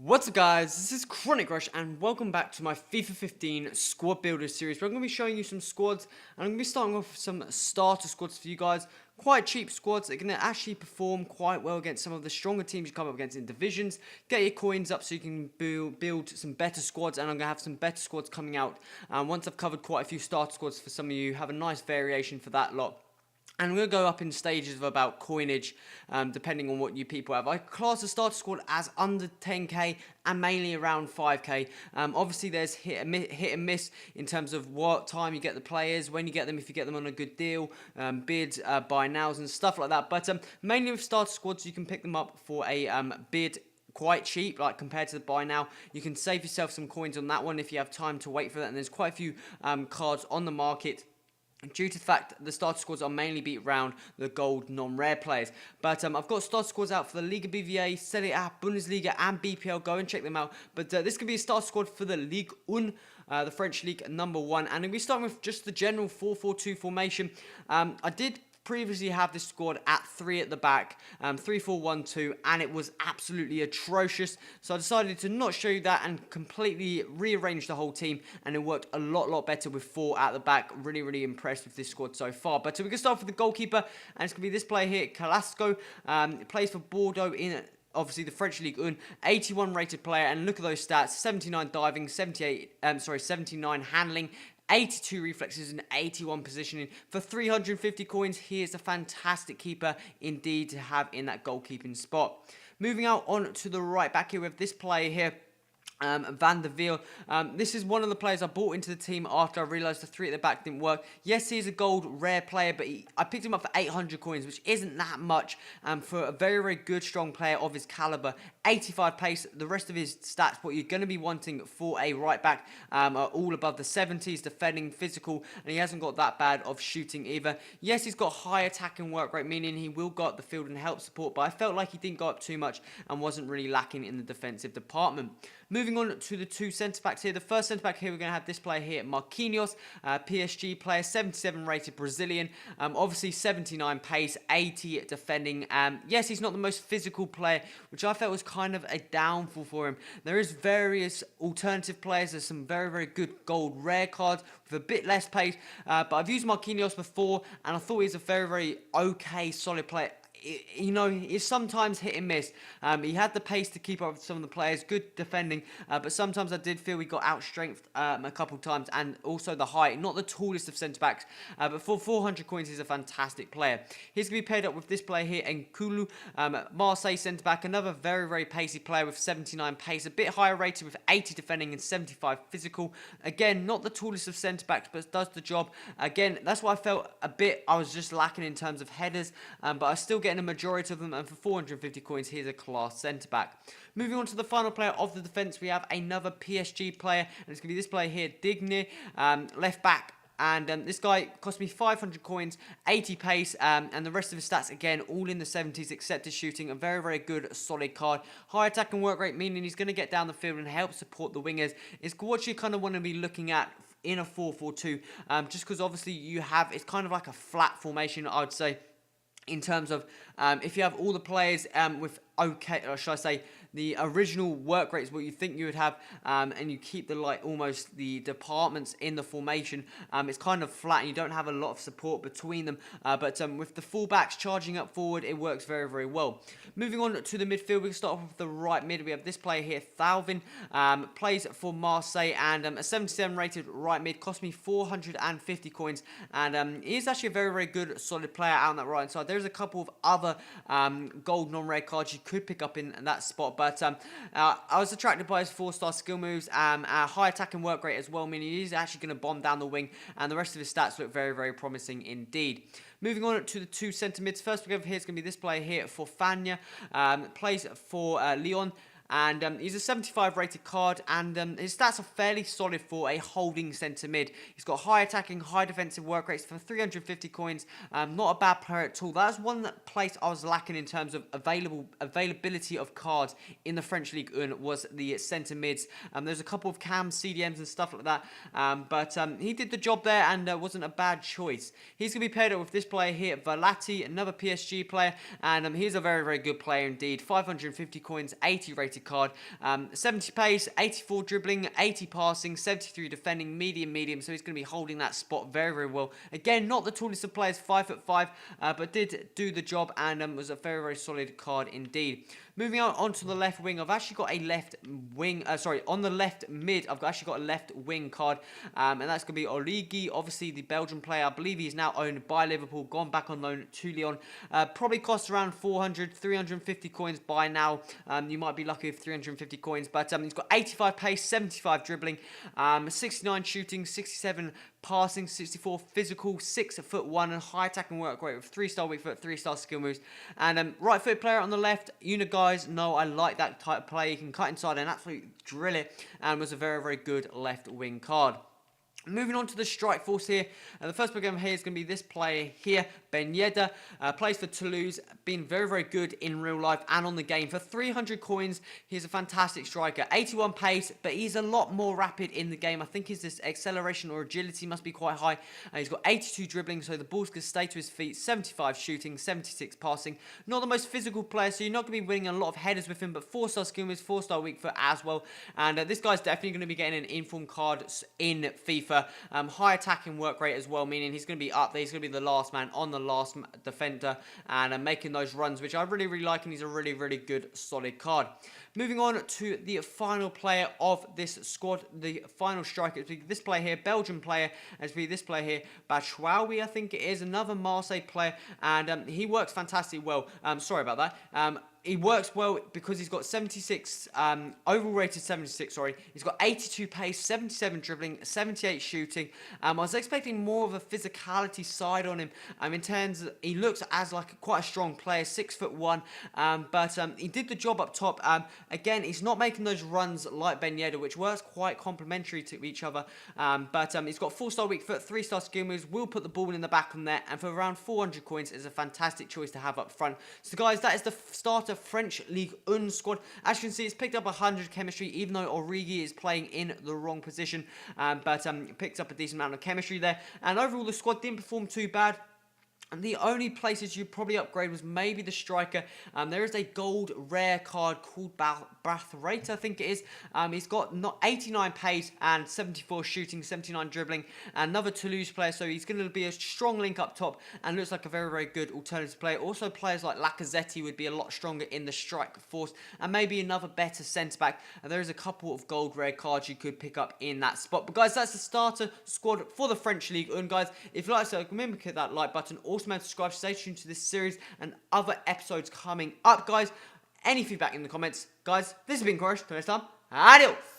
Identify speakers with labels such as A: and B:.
A: What's up guys, this is Chronic Rush and welcome back to my FIFA 15 Squad Builder series where I'm going to be showing you some squads and I'm going to be starting off with some starter squads for you guys. Quite cheap squads that are going to actually perform quite well against some of the stronger teams you come up against in divisions. Get your coins up so you can build some better squads, and I'm going to have some better squads coming out. Once I've covered quite a few starter squads for some of you, have a nice variation for that lot. And we'll go up in stages of about coinage, depending on what you people have. I class the starter squad as under 10k and mainly around 5k. Obviously, there's hit and miss in terms of what time you get the players, when you get them, if you get them on a good deal, bids, buy nows and stuff like that. But mainly with starter squads, you can pick them up for a bid quite cheap, like compared to the buy now. You can save yourself some coins on that one if you have time to wait for that. And there's quite a few cards on the market, due to the fact the starter squads are mainly beat around the gold non-rare players. But I've got starter squads out for the Ligue BVA, Serie A, Bundesliga and BPL. Go and check them out. But this could be a starter squad for the Ligue 1, the French League #1. And we're starting with just the general 4-4-2 formation. I did previously have this squad at 3 at the back, 3-4-1-2, and it was absolutely atrocious. So I decided to not show you that and completely rearrange the whole team, and it worked a lot better with 4 at the back. Really impressed with this squad so far. But we can start with the goalkeeper, and it's going to be this player here, Carrasco. Plays for Bordeaux in obviously the French Ligue 1, 81 rated player, and look at those stats: 79 diving, 79 handling, 82 reflexes and 81 positioning. For 350 coins, he is a fantastic keeper indeed to have in that goalkeeping spot. Moving out on to the right back here with this player here, Van der Wiel. This is one of the players I bought into the team after I realised the 3 at the back didn't work. Yes, he's a gold rare player, but I picked him up for 800 coins, which isn't that much for a very good strong player of his calibre. 85 pace, the rest of his stats, what you're going to be wanting for a right back, are all above the 70s, defending, physical, and he hasn't got that bad of shooting either. Yes, he's got high attack and work rate, meaning he will go up the field and help support, but I felt like he didn't go up too much and wasn't really lacking in the defensive department. Moving on to the 2 centre-backs here. The first centre-back here, we're going to have this player here, Marquinhos, PSG player, 77 rated Brazilian, obviously 79 pace, 80 defending. Yes, he's not the most physical player, which I felt was kind of a downfall for him. There is various alternative players. There's some very good gold rare cards with a bit less pace, but I've used Marquinhos before, and I thought he's a very okay, solid player. You know, it's sometimes hit and miss. He had the pace to keep up with some of the players, good defending, but sometimes I did feel he got outstrengthed a couple of times, and also the height. Not the tallest of centre-backs, but for 400 coins, he's a fantastic player. He's going to be paired up with this player here, Nkulu, Marseille centre-back, another very pacey player with 79 pace, a bit higher rated with 80 defending and 75 physical. Again, not the tallest of centre-backs, but does the job. Again, that's why I felt I was just lacking in terms of headers, but I still get a majority of them, and for 450 coins, here's a class centre-back. Moving on to the final player of the defence, we have another PSG player, and it's going to be this player here, Digne, left back. And this guy cost me 500 coins, 80 pace, and the rest of his stats, again, all in the 70s, except his shooting. A very good, solid card. High attack and work rate, meaning he's going to get down the field and help support the wingers. It's what you kind of want to be looking at in a 4-4-2, just because obviously it's kind of like a flat formation, I would say, in terms of if you have all the players with okay, or should I say, the original work rates, what you think you would have, and you keep almost the departments in the formation, it's kind of flat and you don't have a lot of support between them, but with the fullbacks charging up forward, it works very well. Moving on to the midfield, we can start off with the right mid. We have this player here, Thauvin, plays for Marseille, and a 77 rated right mid, cost me 450 coins, and he is actually a very good solid player out on that right hand side. There's a couple of other gold non-rare cards you could pick up in that spot, but I was attracted by his 4-star skill moves, high attack and work rate as well, meaning he's actually going to bomb down the wing, and the rest of his stats look very promising indeed. Moving on to the 2 centre mids. First we have here is going to be this player here for Fania, plays for Lyon. And he's a 75 rated card, and his stats are fairly solid for a holding centre mid. He's got high attacking, high defensive work rates for 350 coins. Not a bad player at all. That's one place I was lacking in terms of availability of cards in the French Ligue 1 was the centre mids. There's a couple of cams, CDMs and stuff like that, but he did the job there and wasn't a bad choice. He's going to be paired up with this player here, Verratti, another PSG player, and he's a very good player indeed. 550 coins, 80 rated underrated card. 70 pace, 84 dribbling, 80 passing, 73 defending, medium, so he's going to be holding that spot very, very well. Again, not the tallest of players, 5'5", but did do the job and was a very, very solid card indeed. Moving on to the left wing, I've actually got a left wing, on the left mid, I've actually got a left wing card, and that's going to be Ligue, obviously the Belgian player. I believe he's now owned by Liverpool, gone back on loan to Lyon. Probably costs around 400, 350 coins by now. You might be lucky with 350 coins, but he's got 85 pace, 75 dribbling, 69 shooting, 67 passing, 64 physical, 6'1", and high attacking work rate with 3-star weak foot, 3-star skill moves. And right foot player on the left. You know, guys know I like that type of play. You can cut inside and absolutely drill it, and was a very, very good left wing card. Moving on to the strike force here, the first program here is going to be this player here, Ben Yedder, plays for Toulouse, been very, very good in real life and on the game. For 300 coins, he's a fantastic striker, 81 pace, but he's a lot more rapid in the game. I think his acceleration or agility must be quite high. He's got 82 dribbling, so the balls can stay to his feet, 75 shooting, 76 passing. Not the most physical player, so you're not going to be winning a lot of headers with him, but 4-star skill moves, 4-star weak foot as well. And this guy's definitely going to be getting an inform card in FIFA. High attacking work rate as well, meaning he's going to be up there. He's going to be the last man on the last defender and making those runs, which I really, really like, and he's a really, really good, solid card. Moving on to the final player of this squad, the final striker. It's this player here, Belgian player, as be this player here, Batshuayi, I think it is, another Marseille player, and he works fantastically well. Sorry about that. He works well because he's got 76, overall rated 76, sorry. He's got 82 pace, 77 dribbling, 78 shooting. I was expecting more of a physicality side on him. In terms of, he looks as like quite a strong player, 6'1", but he did the job up top. Again, he's not making those runs like Ben Yedder, which works quite complementary to each other. But he's got 4-star weak foot, 3-star skill moves, will put the ball in the back of net, and for around 400 coins is a fantastic choice to have up front. So guys, that is the start of French Ligue 1 squad. As you can see, it's picked up 100 chemistry, even though Origi is playing in the wrong position, but picked up a decent amount of chemistry there. And overall, the squad didn't perform too bad. And the only places you'd probably upgrade was maybe the striker. There is a gold rare card called Braithwaite, I think it is. He's got 89 pace and 74 shooting, 79 dribbling. Another Toulouse player, so he's going to be a strong link up top and looks like a very, very good alternative player. Also, players like Lacazette would be a lot stronger in the strike force, and maybe another better centre-back. There is a couple of gold rare cards you could pick up in that spot. But guys, that's the starter squad for the French Ligue 1, guys. If you like, so remember to hit that like button. Also, man, subscribe, stay tuned to this series and other episodes coming up, guys. Any feedback in the comments, guys. This has been Crush. Till next time, adios.